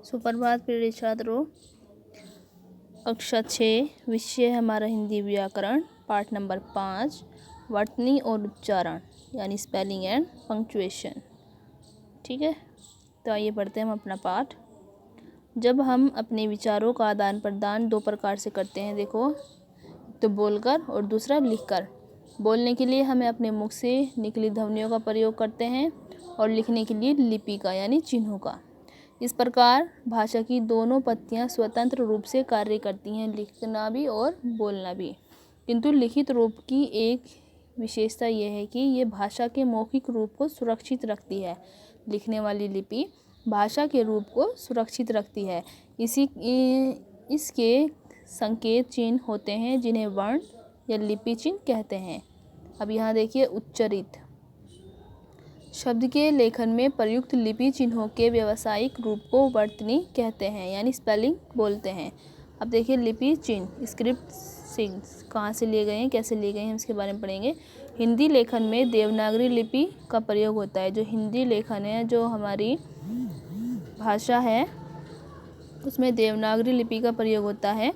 सुप्रभात प्रिय छात्रों। कक्षा 6 विषय है हमारा हिंदी व्याकरण, पाठ नंबर 5, वर्तनी और उच्चारण यानी स्पेलिंग एंड पंक्चुएशन। ठीक है, तो आइए पढ़ते हैं हम अपना पाठ। जब हम अपने विचारों का आदान प्रदान दो प्रकार से करते हैं, देखो, तो बोलकर और दूसरा लिखकर। बोलने के लिए हमें अपने मुख से निकली ध्वनियों का प्रयोग करते हैं और लिखने के लिए लिपि का यानी चिन्हों का। इस प्रकार भाषा की दोनों पत्तियां स्वतंत्र रूप से कार्य करती हैं, लिखना भी और बोलना भी। किंतु लिखित रूप की एक विशेषता यह है कि ये भाषा के मौखिक रूप को सुरक्षित रखती है। लिखने वाली लिपि भाषा के रूप को सुरक्षित रखती है। इसके संकेत चिन्ह होते हैं जिन्हें वर्ण या लिपि चिन्ह कहते हैं। अब यहाँ देखिए, उच्चरित शब्द के लेखन में प्रयुक्त लिपि चिन्हों के व्यावसायिक रूप को वर्तनी कहते हैं यानी स्पेलिंग बोलते हैं। अब देखिए, लिपि चिन्ह स्क्रिप्ट सिग्न्स कहाँ से लिए गए हैं, कैसे लिए गए हैं, इसके बारे में पढ़ेंगे। हिंदी लेखन में देवनागरी लिपि का प्रयोग होता है। जो हिंदी लेखन है, जो हमारी भाषा है, उसमें देवनागरी लिपि का प्रयोग होता है।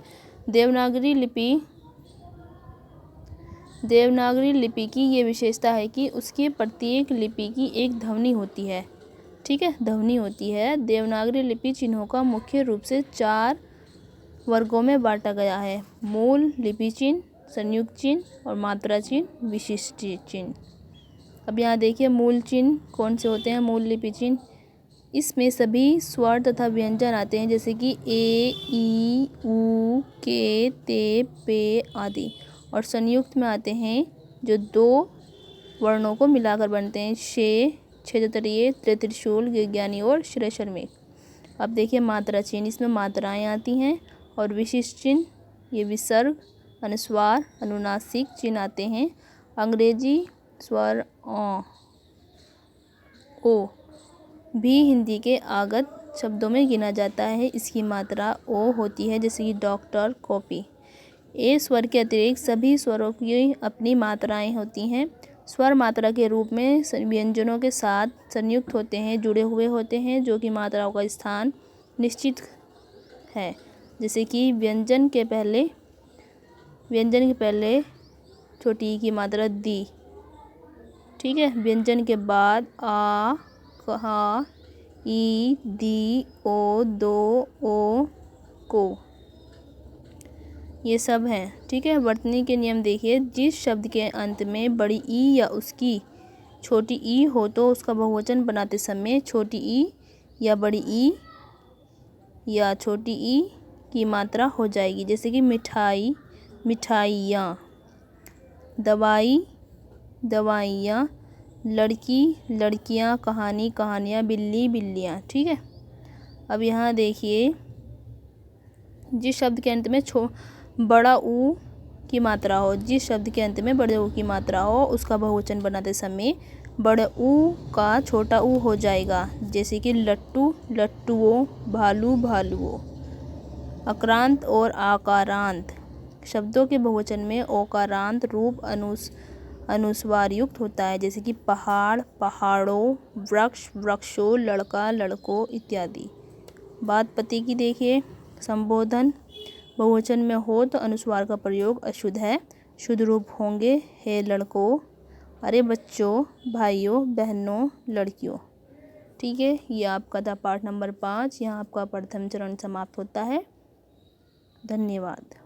देवनागरी लिपि की ये विशेषता है कि उसकी प्रत्येक लिपि की एक ध्वनि होती है। ठीक है, ध्वनि होती है। देवनागरी लिपि चिन्हों का मुख्य रूप से 4 वर्गों में बांटा गया है: मूल लिपि चिन्ह, संयुक्त चिन्ह और मात्रा चिन्ह, विशिष्ट चिन्ह। अब यहाँ देखिए, मूल चिन्ह कौन से होते हैं। मूल लिपि चिन्ह, इसमें सभी स्वर तथा व्यंजन आते हैं, जैसे कि ए, ई, उ, के, ते, पे आदि। और संयुक्त में आते हैं जो 2 वर्णों को मिलाकर बनते हैं: शे, क्षेत्रतीय, त्रिशूल, ज्ञानी और श्रेष्ठ। अब देखिए, मात्रा चिन्ह, इसमें मात्राएं आती हैं। और विशिष्ट चिन्ह, ये विसर्ग, अनुस्वार, अनुनासिक चिन्ह आते हैं। अंग्रेजी स्वर ओ भी हिंदी के आगत शब्दों में गिना जाता है। इसकी मात्रा ओ होती है, जैसे कि डॉक्टर, कॉपी। ए स्वर के अतिरिक्त सभी स्वरों की अपनी मात्राएं होती हैं। स्वर मात्रा के रूप में व्यंजनों के साथ संयुक्त होते हैं, जुड़े हुए होते हैं, जो कि मात्राओं का स्थान निश्चित है। जैसे कि व्यंजन के पहले छोटी ई की मात्रा दी। ठीक है, व्यंजन के बाद आ, कहा, ई, दी, ओ, दो, ओ, को, ये सब हैं। ठीक है, वर्तनी के नियम देखिए। जिस शब्द के अंत में बड़ी ई या उसकी छोटी ई हो तो उसका बहुवचन बनाते समय छोटी ई या बड़ी ई या छोटी ई की मात्रा हो जाएगी। जैसे कि मिठाई, मिठाइयाँ, दवाई, दवाइयाँ, लड़की, लड़कियाँ, कहानी, कहानियाँ, बिल्ली, बिल्लियाँ। ठीक है, अब यहाँ देखिए, जिस शब्द के अंत में बड़ा ऊ की मात्रा हो, जिस शब्द के अंत में बड़े ऊ की मात्रा हो, उसका बहुवचन बनाते समय बड़े ऊ का छोटा ऊ हो जाएगा। जैसे कि लट्टू, लट्टुओं, भालू, भालुओं। अक्रांत और आकारांत शब्दों के बहुवचन में ओकारांत रूप अनुस्वार युक्त होता है, जैसे कि पहाड़, पहाड़ों, वृक्ष, वृक्षों, लड़का, लड़कों इत्यादि। बात पति की देखिए। संबोधन बहुवचन में हो तो अनुस्वार का प्रयोग अशुद्ध है। शुद्ध रूप होंगे: हे लड़कों, अरे बच्चों, भाइयों, बहनों, लड़कियों। ठीक है, ये आपका था पाठ नंबर 5। यहाँ आपका प्रथम चरण समाप्त होता है। धन्यवाद।